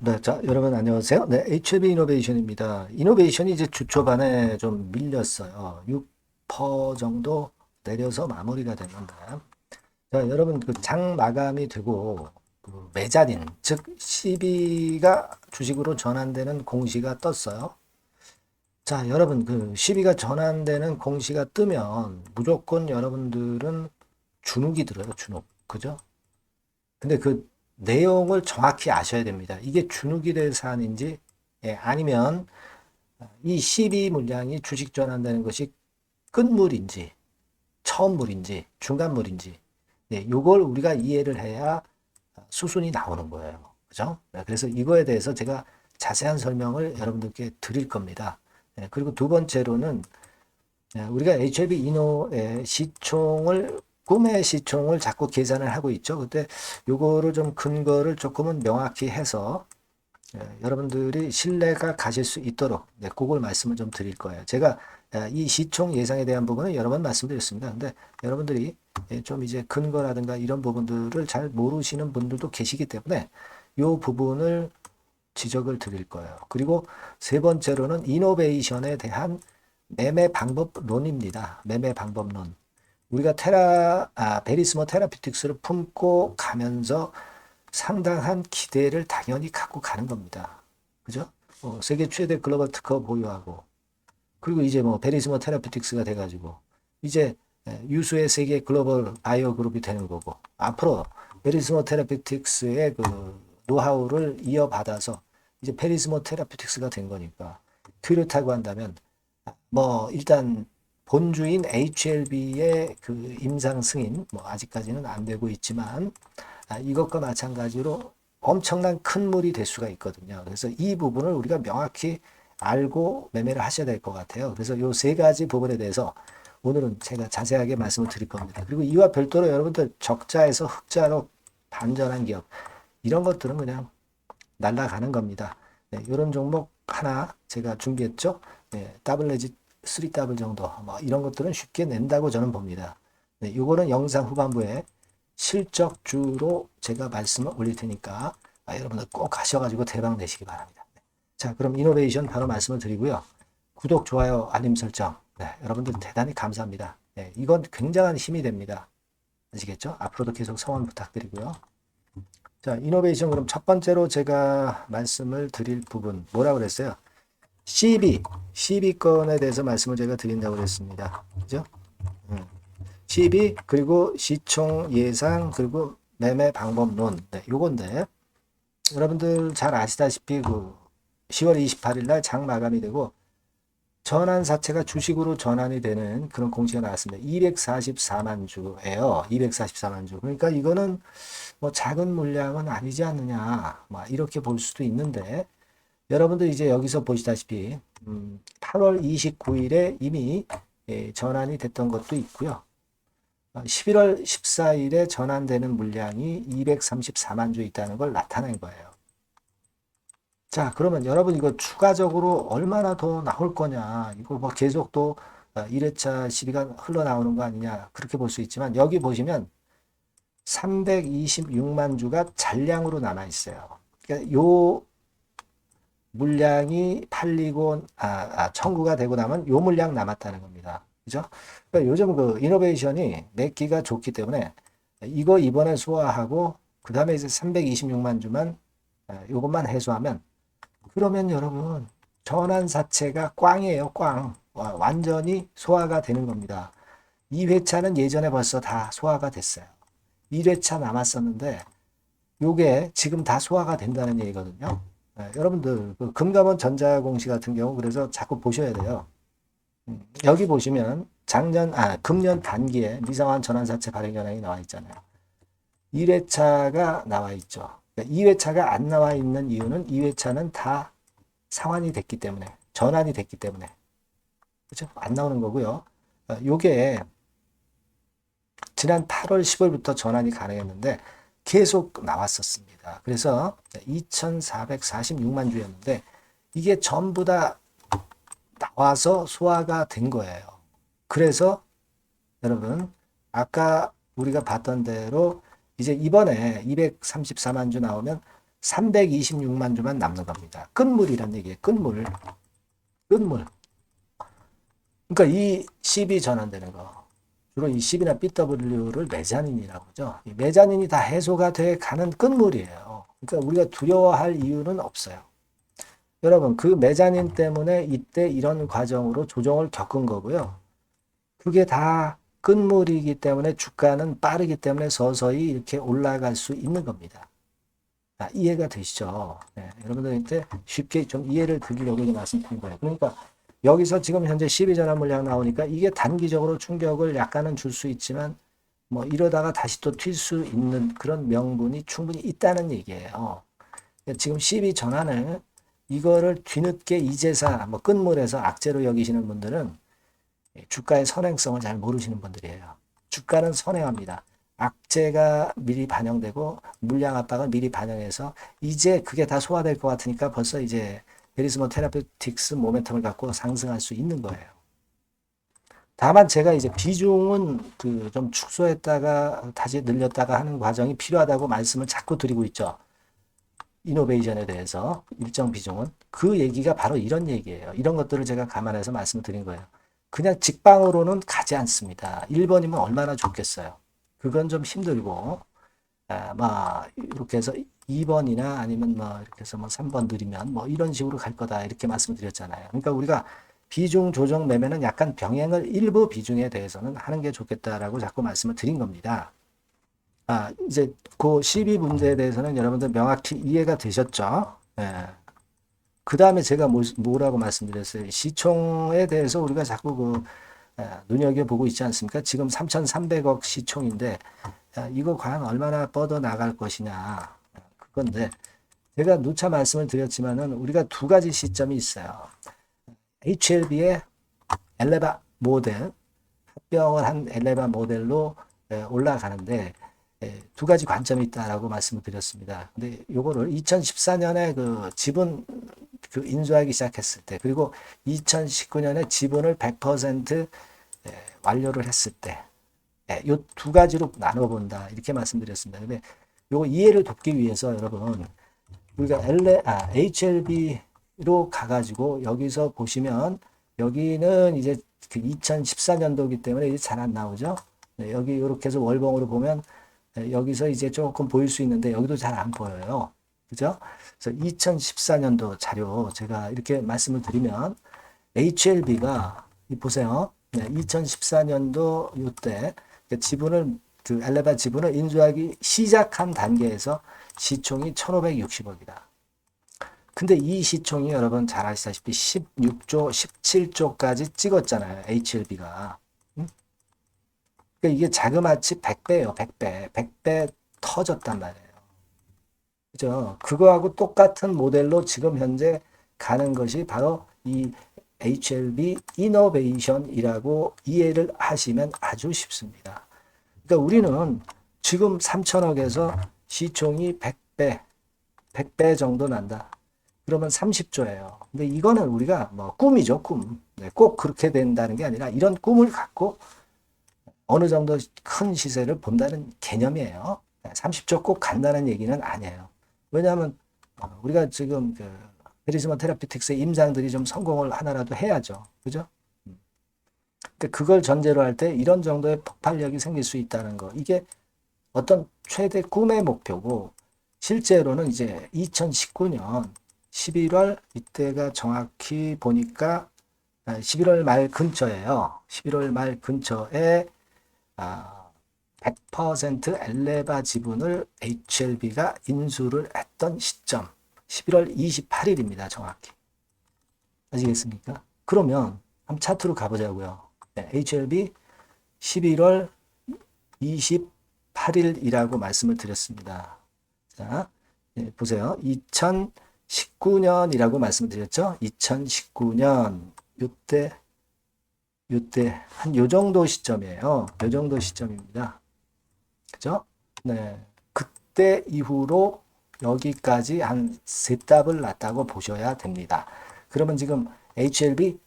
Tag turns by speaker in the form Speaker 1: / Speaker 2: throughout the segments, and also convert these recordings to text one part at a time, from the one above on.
Speaker 1: 네, 자, 여러분 안녕하세요. 네, HLB 이노베이션입니다. 이노베이션이 이제 주 초반에 좀 밀렸어요. 6% 정도 내려서 마무리가 됐는데. 자, 여러분 그 장 마감이 되고 그 매자린, 즉 CB가 주식으로 전환되는 공시가 떴어요. 자, 여러분 그 CB가 전환되는 공시가 뜨면 무조건 여러분들은 주눅이 들어요, 주눅. 그죠? 근데 그 내용을 정확히 아셔야 됩니다. 이게 주눅이 될 사안인지, 예, 아니면 이 CB 물량이 주식 전환되는 것이 끝물인지, 처음물인지, 중간물인지, 예, 요걸 우리가 이해를 해야 수순이 나오는 거예요. 그죠? 네, 그래서 이거에 대해서 제가 자세한 설명을 여러분들께 드릴 겁니다. 예, 그리고 두 번째로는 우리가 HLB 이노의 시총을 꿈의 시총을 자꾸 계산을 하고 있죠. 근데 요거를 좀 근거를 조금은 명확히 해서 여러분들이 신뢰가 가실 수 있도록 그걸 말씀을 좀 드릴 거예요. 제가 이 시총 예상에 대한 부분은 여러 번 말씀드렸습니다. 근데 여러분들이 좀 이제 근거라든가 이런 부분들을 잘 모르시는 분들도 계시기 때문에 요 부분을 지적을 드릴 거예요. 그리고 세 번째로는 이노베이션에 대한 매매 방법론입니다. 매매 방법론. 우리가 베리스모 테라피틱스를 품고 가면서 상당한 기대를 당연히 갖고 가는 겁니다. 그죠? 세계 최대 글로벌 특허 보유하고, 그리고 이제 뭐 베리스모 테라피틱스가 돼가지고, 이제 유수의 세계 글로벌 바이오 그룹이 되는 거고, 앞으로 베리스모 테라피틱스의 그 노하우를 이어받아서 이제 베리스모 테라피틱스가 된 거니까, 그렇다고 한다면 뭐 일단 본주인 HLB의 그 임상 승인 뭐 아직까지는 안 되고 있지만 이것과 마찬가지로 엄청난 큰 물이 될 수가 있거든요. 그래서 이 부분을 우리가 명확히 알고 매매를 하셔야 될 것 같아요. 그래서 이 세 가지 부분에 대해서 오늘은 제가 자세하게 말씀을 드릴 겁니다. 그리고 이와 별도로 여러분들 적자에서 흑자로 반전한 기업 이런 것들은 그냥 날아가는 겁니다. 네, 이런 종목 하나 제가 준비했죠. 네, 더블 내지 3더블 정도 뭐 이런 것들은 쉽게 낸다고 저는 봅니다. 네, 이거는 영상 후반부에 실적주로 제가 말씀을 올릴 테니까 여러분들 꼭 가셔가지고 대박 내시기 바랍니다. 네. 자, 그럼 이노베이션 바로 말씀을 드리고요. 구독, 좋아요, 알림 설정. 네, 여러분들 대단히 감사합니다. 네, 이건 굉장한 힘이 됩니다. 아시겠죠? 앞으로도 계속 성원 부탁드리고요. 자, 이노베이션 그럼 첫 번째로 제가 말씀을 드릴 부분 뭐라고 그랬어요? CB 건에 대해서 말씀을 제가 드린다고 그랬습니다. 그죠? CB 그리고 시총 예상 그리고 매매 방법론 네, 요건데 여러분들 잘 아시다시피 그 10월 28일 날 장 마감이 되고 전환 사채가 주식으로 전환이 되는 그런 공시가 나왔습니다. 244만 주예요. 244만 주. 그러니까 이거는 뭐 작은 물량은 아니지 않느냐. 뭐 이렇게 볼 수도 있는데 여러분들 이제 여기서 보시다시피 8월 29일에 이미 전환이 됐던 것도 있고요. 11월 14일에 전환되는 물량이 234만 주 있다는 걸 나타낸 거예요. 자, 그러면 여러분 이거 추가적으로 얼마나 더 나올 거냐. 이거 뭐 계속 또 1회차 시비가 흘러나오는 거 아니냐. 그렇게 볼 수 있지만 여기 보시면 326만 주가 잔량으로 남아 있어요. 그러니까 요 물량이 팔리고 청구가 되고 나면 요 물량 남았다는 겁니다. 그죠? 그러니까 요즘 그 이노베이션이 내기가 좋기 때문에 이거 이번에 소화하고 그 다음에 이제 326만 주만 요것만 해소하면 그러면 여러분 전환사채가 꽝이에요. 꽝. 완전히 소화가 되는 겁니다. 2회차는 예전에 벌써 다 소화가 됐어요. 1회차 남았었는데 요게 지금 다 소화가 된다는 얘기거든요. 여러분들 그 금감원 전자공시 같은 경우 그래서 자꾸 보셔야 돼요. 여기 보시면 금년 단기에 미상환 전환사채 발행 현황이 나와 있잖아요. 1회차가 나와 있죠. 그러니까 2회차가 안 나와 있는 이유는 2회차는 다 상환이 됐기 때문에 전환이 됐기 때문에 그렇죠? 안 나오는 거고요. 요게 지난 8월 10월부터 전환이 가능했는데 계속 나왔었습니다. 그래서 2,446만 주였는데 이게 전부 다 나와서 소화가 된 거예요. 그래서 여러분 아까 우리가 봤던 대로 이제 이번에 234만 주 나오면 326만 주만 남는 겁니다. 끝물이란 얘기예요. 끝물. 끝물. 그러니까 이 10이 전환되는 거. 주로 이 10이나 BW를 메자닌이라고 하죠. 이 메자닌이 다 해소가 돼 가는 끝물이에요. 그러니까 우리가 두려워할 이유는 없어요. 여러분, 그 메자닌 때문에 이때 이런 과정으로 조정을 겪은 거고요. 그게 다 끝물이기 때문에 주가는 빠르기 때문에 서서히 이렇게 올라갈 수 있는 겁니다. 아, 이해가 되시죠? 네, 여러분들한테 쉽게 좀 이해를 드리려고 말씀드린 거예요. 그러니까 여기서 지금 현재 12전환 물량 나오니까 이게 단기적으로 충격을 약간은 줄 수 있지만 뭐 이러다가 다시 또 튈 수 있는 그런 명분이 충분히 있다는 얘기예요. 지금 12전환을 이거를 뒤늦게 이제사 뭐 끝물에서 악재로 여기시는 분들은 주가의 선행성을 잘 모르시는 분들이에요. 주가는 선행합니다. 악재가 미리 반영되고 물량 압박을 미리 반영해서 이제 그게 다 소화될 것 같으니까 벌써 이제 베리스몬 테라피틱스 모멘텀을 갖고 상승할 수 있는 거예요. 다만 제가 이제 비중은 그 좀 축소했다가 다시 늘렸다가 하는 과정이 필요하다고 말씀을 자꾸 드리고 있죠. 이노베이션에 대해서 일정 비중은 그 얘기가 바로 이런 얘기예요. 이런 것들을 제가 감안해서 말씀을 드린 거예요. 그냥 직방으로는 가지 않습니다. 1번이면 얼마나 좋겠어요. 그건 좀 힘들고 막 이렇게 해서 2번이나 아니면 뭐 이렇게 해서 뭐 3번 드리면 뭐 이런 식으로 갈 거다 이렇게 말씀드렸잖아요. 그러니까 우리가 비중 조정 매매는 약간 병행을 일부 비중에 대해서는 하는 게 좋겠다라고 자꾸 말씀을 드린 겁니다. 이제 그 12 문제에 대해서는 여러분들 명확히 이해가 되셨죠? 예. 그 다음에 제가 뭐라고 말씀드렸어요? 시총에 대해서 우리가 자꾸 눈여겨보고 있지 않습니까? 지금 3,300억 시총인데, 이거 과연 얼마나 뻗어 나갈 것이냐. 그건데, 제가 누차 말씀을 드렸지만은 우리가 두 가지 시점이 있어요. HLB의 엘레바 모델, 합병을 한 엘레바 모델로 올라가는데, 두 가지 관점이 있다라고 말씀을 드렸습니다. 근데 요거를 2014년에 그 지분 그 인수하기 시작했을 때, 그리고 2019년에 지분을 100% 완료를 했을 때, 요 두 가지로 나눠본다. 이렇게 말씀드렸습니다. 근데 요거 이해를 돕기 위해서 여러분, 우리가 HLB로 가가지고 여기서 보시면, 여기는 이제 그 2014년도이기 때문에 이제 잘 안 나오죠? 여기 이렇게 해서 월봉으로 보면, 여기서 이제 조금 보일 수 있는데 여기도 잘 안 보여요. 그죠? 그래서 2014년도 자료 제가 이렇게 말씀을 드리면 HLB가 보세요. 2014년도 이때 지분을 그 엘레바 지분을 인수하기 시작한 단계에서 시총이 1,560억이다. 근데 이 시총이 여러분 잘 아시다시피 16조, 17조까지 찍었잖아요. HLB가. 이게 자그마치 100배예요. 100배. 100배 터졌단 말이에요. 그죠? 그거하고 똑같은 모델로 지금 현재 가는 것이 바로 이 HLB 이노베이션이라고 이해를 하시면 아주 쉽습니다. 그러니까 우리는 지금 3천억에서 시총이 100배, 100배 정도 난다. 그러면 30조예요. 근데 이거는 우리가 뭐 꿈이죠, 꿈. 꼭 그렇게 된다는 게 아니라 이런 꿈을 갖고 어느 정도 큰 시세를 본다는 개념이에요. 30조 꼭 간다는 얘기는 아니에요. 왜냐하면 우리가 지금 그 베리스몬 테라피틱스의 임상들이 좀 성공을 하나라도 해야죠. 그죠? 그걸 전제로 할 때 이런 정도의 폭발력이 생길 수 있다는 거. 이게 어떤 최대 꿈의 목표고 실제로는 이제 2019년 11월 이때가 정확히 보니까 11월 말 근처예요. 11월 말 근처에 100% 엘레바 지분을 HLB가 인수를 했던 시점 11월 28일입니다. 정확히. 아시겠습니까? 그러면 한번 차트로 가보자고요. HLB 11월 28일이라고 말씀을 드렸습니다. 자, 보세요. 2019년이라고 말씀드렸죠? 2019년 요때 한 요 정도 시점이에요. 요 정도 시점입니다. 그죠? 네. 그때 이후로 여기까지 한 세 답을 났다고 보셔야 됩니다. 그러면 지금 HLB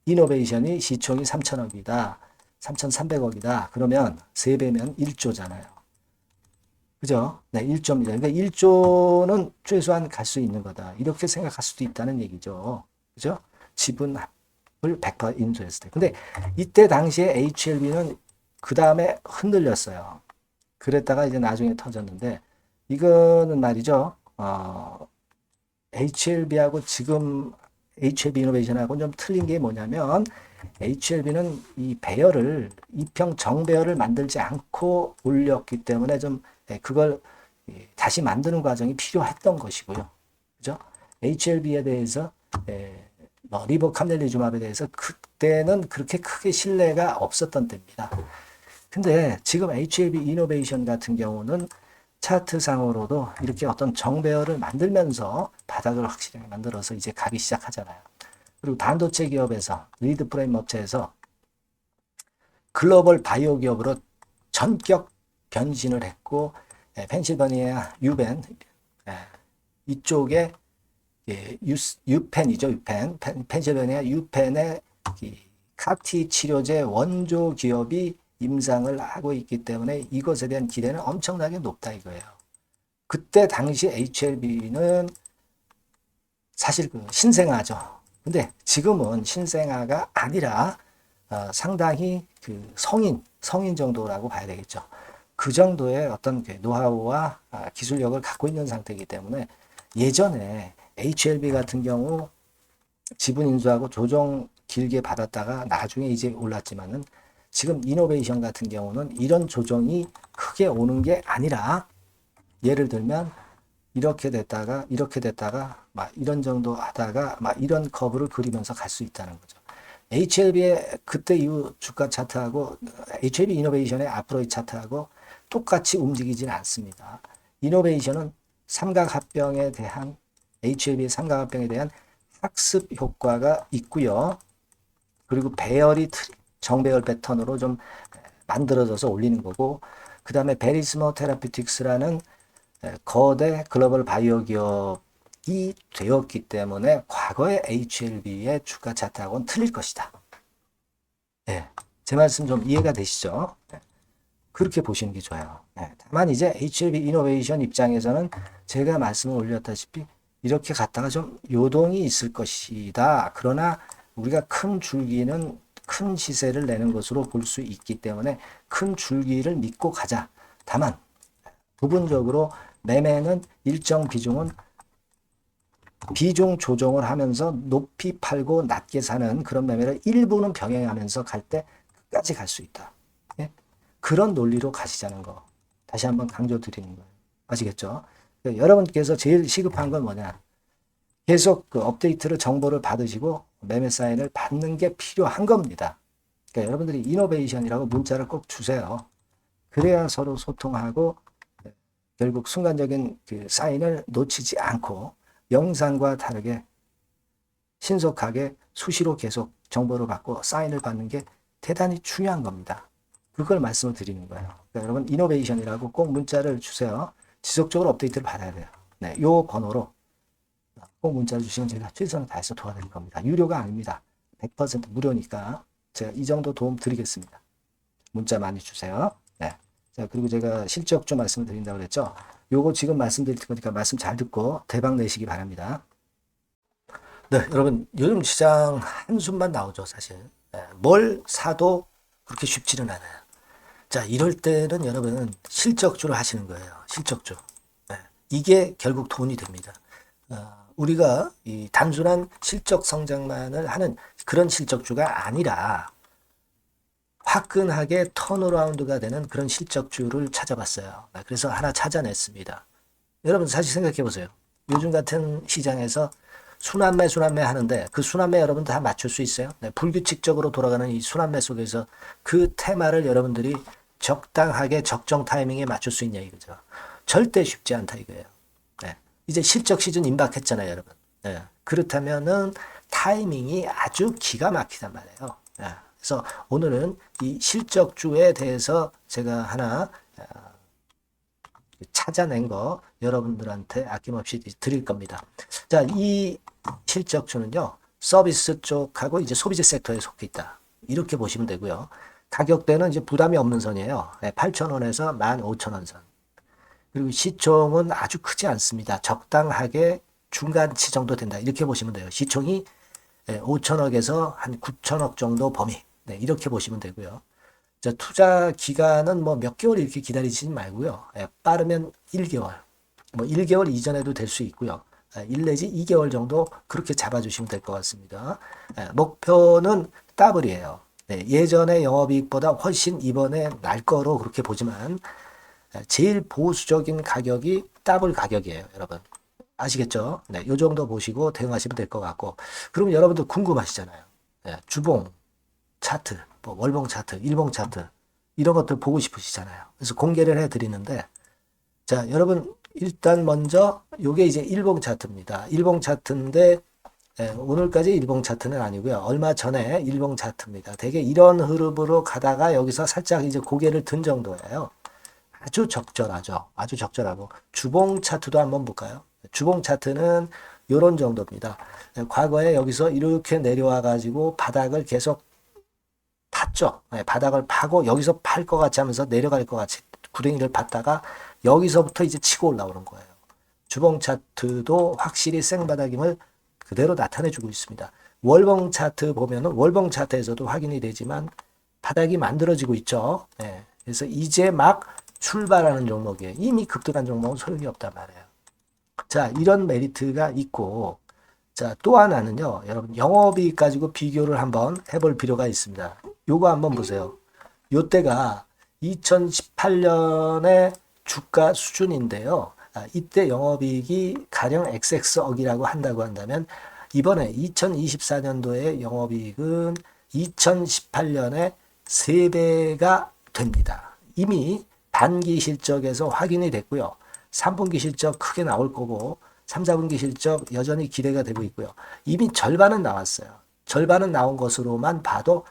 Speaker 1: 이노베이션이 시총이 3천억이다. 3,300억이다. 그러면 3배면 1조잖아요. 그죠? 네, 1조입니다. 그러니까 1조는 최소한 갈 수 있는 거다. 이렇게 생각할 수도 있다는 얘기죠. 그죠? 지분을 100% 인수했을 때. 근데 이때 당시에 HLB는 그 다음에 흔들렸어요. 그랬다가 이제 나중에 터졌는데, 이거는 말이죠. HLB하고 지금 HLB 이노베이션하고는 좀 틀린 게 뭐냐면, HLB는 이 배열을, 이평 정배열을 만들지 않고 올렸기 때문에 좀 그걸 다시 만드는 과정이 필요했던 것이고요. 그죠? HLB에 대해서 뭐 리보캄넬리주맙에 대해서 그때는 그렇게 크게 신뢰가 없었던 때입니다. 근데 지금 HLB 이노베이션 같은 경우는 차트상으로도 이렇게 어떤 정배열을 만들면서 바닥을 확실하게 만들어서 이제 가기 시작하잖아요. 그리고 반도체 기업에서 리드 프레임 업체에서 글로벌 바이오 기업으로 전격 변신을 했고, 펜실버니아 유펜 이쪽에 유펜이죠. 유펜 펜실버니아 유펜의 카티 치료제 원조 기업이 임상을 하고 있기 때문에 이것에 대한 기대는 엄청나게 높다 이거예요. 그때 당시 HLB는 사실 그 신생아죠. 근데 지금은 신생아가 아니라 상당히 그 성인 정도라고 봐야 되겠죠. 그 정도의 어떤 노하우와 기술력을 갖고 있는 상태이기 때문에 예전에 HLB 같은 경우 지분 인수하고 조정 길게 받았다가 나중에 이제 올랐지만은 지금 이노베이션 같은 경우는 이런 조정이 크게 오는 게 아니라 예를 들면 이렇게 됐다가 막 이런 정도 하다가 막 이런 커브를 그리면서 갈 수 있다는 거죠. HLB의 그때 이후 주가 차트하고 HLB 이노베이션의 앞으로의 차트하고 똑같이 움직이지는 않습니다. 이노베이션은 삼각합병에 대한 HLB의 삼각합병에 대한 학습 효과가 있고요. 그리고 배열이 정배열 패턴으로 좀 만들어져서 올리는 거고, 그 다음에 베리스모 테라피틱스라는 거대 글로벌 바이오 기업이 되었기 때문에 과거의 HLB의 주가 차트하고는 틀릴 것이다. 네, 제 말씀 좀 이해가 되시죠? 네, 그렇게 보시는 게 좋아요. 네, 다만 이제 HLB 이노베이션 입장에서는 제가 말씀을 올렸다시피 이렇게 갔다가 좀 요동이 있을 것이다. 그러나 우리가 큰 줄기는 큰 시세를 내는 것으로 볼 수 있기 때문에 큰 줄기를 믿고 가자. 다만 부분적으로 매매는 일정 비중은 비중 조정을 하면서 높이 팔고 낮게 사는 그런 매매를 일부는 병행하면서 갈 때 끝까지 갈 수 있다. 예? 그런 논리로 가시자는 거. 다시 한번 강조드리는 거예요. 아시겠죠? 여러분께서 제일 시급한 건 뭐냐? 계속 그 업데이트를 정보를 받으시고 매매 사인을 받는 게 필요한 겁니다. 그러니까 여러분들이 이노베이션이라고 문자를 꼭 주세요. 그래야 서로 소통하고 결국 순간적인 그 사인을 놓치지 않고 영상과 다르게 신속하게 수시로 계속 정보를 받고 사인을 받는 게 대단히 중요한 겁니다. 그걸 말씀을 드리는 거예요. 그러니까 여러분 이노베이션이라고 꼭 문자를 주세요. 지속적으로 업데이트를 받아야 돼요. 네, 요 번호로 꼭 문자를 주시면 제가 최선을 다해서 도와드릴 겁니다. 유료가 아닙니다. 100% 무료니까 제가 이 정도 도움 드리겠습니다. 문자 많이 주세요. 네. 자, 그리고 제가 실적 좀 말씀을 드린다고 그랬죠. 요거 지금 말씀드릴 거니까 말씀 잘 듣고 대박 내시기 바랍니다. 네, 여러분 요즘 시장 한숨만 나오죠, 사실. 네, 뭘 사도 그렇게 쉽지는 않아요. 자, 이럴 때는 여러분은 실적주를 하시는 거예요. 실적주. 네, 이게 결국 돈이 됩니다. 우리가 이 단순한 실적 성장만을 하는 그런 실적주가 아니라 화끈하게 턴어라운드가 되는 그런 실적주를 찾아봤어요. 그래서 하나 찾아냈습니다. 여러분 사실 생각해 보세요. 요즘 같은 시장에서 순환매 하는데 그 순환매 여러분 다 맞출 수 있어요? 네, 불규칙적으로 돌아가는 이 순환매 속에서 그 테마를 여러분들이 적당하게 적정 타이밍에 맞출 수 있냐 이거죠. 절대 쉽지 않다 이거예요. 네, 이제 실적 시즌 임박했잖아요, 여러분. 네, 그렇다면은 타이밍이 아주 기가 막히단 말이에요. 네, 그래서 오늘은 이 실적주에 대해서 제가 하나 찾아낸 거 여러분들한테 아낌없이 드릴 겁니다. 자, 이 실적주는요, 서비스 쪽하고 이제 소비재 섹터에 속해 있다. 이렇게 보시면 되고요. 가격대는 이제 부담이 없는 선이에요. 8,000원에서 15,000원 선. 그리고 시총은 아주 크지 않습니다. 적당하게 중간치 정도 된다. 이렇게 보시면 돼요. 시총이 5천억에서 한 9천억 정도 범위. 네, 이렇게 보시면 되고요. 자, 투자 기간은 뭐 몇 개월 이렇게 기다리지 말고요. 빠르면 1개월, 뭐 1개월 이전에도 될 수 있고요. 1 내지 2개월 정도 그렇게 잡아주시면 될 것 같습니다. 목표는 더블이에요. 네, 예전의 영업이익보다 훨씬 이번에 날 거로 그렇게 보지만 제일 보수적인 가격이 더블 가격이에요, 여러분. 아시겠죠? 네, 요 정도 보시고 대응하시면 될 것 같고. 그럼 여러분들 궁금하시잖아요. 네, 주봉, 차트, 뭐 월봉 차트, 일봉 차트 이런 것들 보고 싶으시잖아요. 그래서 공개를 해드리는데, 자, 여러분 일단 먼저 요게 이제 일봉 차트입니다. 일봉 차트인데 오늘까지 일봉 차트는 아니고요. 얼마 전에 일봉 차트입니다. 되게 이런 흐름으로 가다가 여기서 살짝 이제 고개를 든 정도예요. 아주 적절하죠. 아주 적절하고. 주봉 차트도 한번 볼까요? 주봉 차트는 이런 정도입니다. 과거에 여기서 이렇게 내려와 가지고 바닥을 계속 팠죠. 바닥을 파고 여기서 팔 것 같이 하면서 내려갈 것 같이 구덩이를 팠다가 여기서부터 이제 치고 올라오는 거예요. 주봉 차트도 확실히 생바닥임을 그대로 나타내주고 있습니다. 월봉 차트 보면은 월봉 차트에서도 확인이 되지만 바닥이 만들어지고 있죠. 그래서 이제 막 출발하는 종목이에요. 이미 급등한 종목은 소용이 없단 말이에요. 자, 이런 메리트가 있고, 자, 또 하나는요, 여러분, 영업이익 가지고 비교를 한번 해볼 필요가 있습니다. 요거 한번 보세요. 요때가 2018년의 주가 수준인데요. 이때 영업이익이 가령 XX억이라고 한다고 한다면, 이번에 2024년도의 영업이익은 2018년에 3배가 됩니다. 이미 단기 실적에서 확인이 됐고요. 3분기 실적 크게 나올 거고 3, 4분기 실적 여전히 기대가 되고 있고요. 이미 절반은 나왔어요. 절반은 나온 것으로만 봐도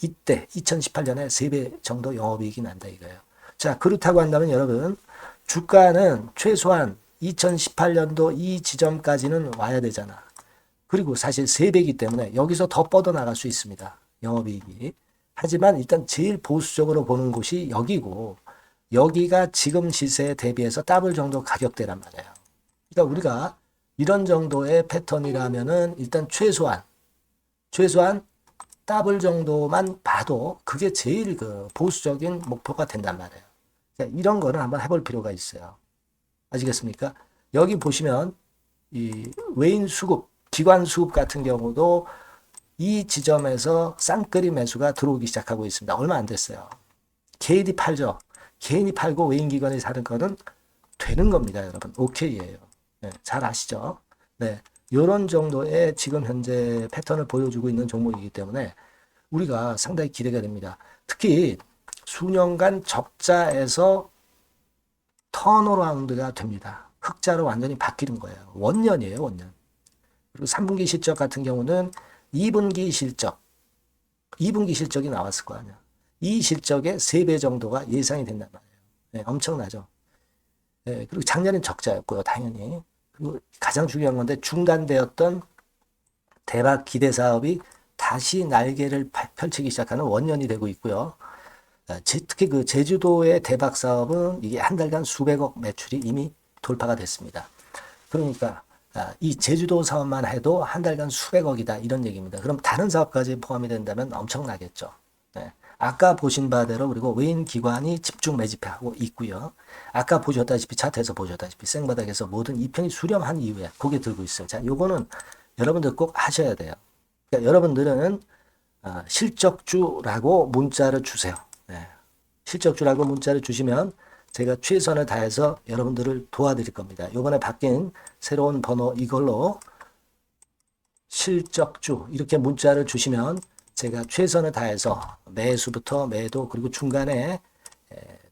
Speaker 1: 이때 2018년에 3배 정도 영업이익이 난다 이거예요. 자, 그렇다고 한다면 여러분 주가는 최소한 2018년도 이 지점까지는 와야 되잖아. 그리고 사실 3배이기 때문에 여기서 더 뻗어나갈 수 있습니다. 영업이익이. 하지만 일단 제일 보수적으로 보는 곳이 여기고 여기가 지금 시세에 대비해서 더블 정도 가격대란 말이에요. 그러니까 우리가 이런 정도의 패턴이라면은 일단 최소한 더블 정도만 봐도 그게 제일 그 보수적인 목표가 된단 말이에요. 그러니까 이런 거를 한번 해볼 필요가 있어요. 아시겠습니까? 여기 보시면 이 외인 수급, 기관 수급 같은 경우도 이 지점에서 쌍끌이 매수가 들어오기 시작하고 있습니다. 얼마 안 됐어요. 개인이 팔죠. 개인이 팔고 외인기관이 사는 거는 되는 겁니다, 여러분. 오케이예요. 네, 잘 아시죠? 네, 이런 정도의 지금 현재 패턴을 보여주고 있는 종목이기 때문에 우리가 상당히 기대가 됩니다. 특히 수년간 적자에서 턴어라운드가 됩니다. 흑자로 완전히 바뀌는 거예요. 원년이에요, 원년. 그리고 3분기 실적 같은 경우는 2분기 실적이 나왔을 거 아니야. 이 실적의 3배 정도가 예상이 된단 말이에요. 네, 엄청나죠. 네, 그리고 작년엔 적자였고요, 당연히. 그리고 가장 중요한 건데 중단되었던 대박 기대 사업이 다시 날개를 펼치기 시작하는 원년이 되고 있고요. 특히 그 제주도의 대박 사업은 이게 한 달간 수백억 매출이 이미 돌파가 됐습니다. 그러니까 이 제주도 사업만 해도 한 달간 수백억이다 이런 얘기입니다. 그럼 다른 사업까지 포함이 된다면 엄청나겠죠. 네. 아까 보신 바대로 그리고 외인 기관이 집중 매집하고 있고요. 아까 보셨다시피 차트에서 보셨다시피 생바닥에서 모든 이평이 수렴한 이후에 고개 들고 있어요. 자, 요거는 여러분들 꼭 하셔야 돼요. 그러니까 여러분들은 실적주라고 문자를 주세요. 네. 실적주라고 문자를 주시면 제가 최선을 다해서 여러분들을 도와드릴 겁니다. 요번에 바뀐 새로운 번호 이걸로 실적주 이렇게 문자를 주시면 제가 최선을 다해서 매수부터 매도 그리고 중간에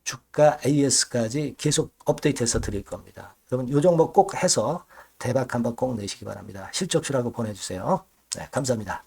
Speaker 1: 주가 AS까지 계속 업데이트해서 드릴 겁니다. 여러분 요 종목 꼭 해서 대박 한번 꼭 내시기 바랍니다. 실적주라고 보내주세요. 네, 감사합니다.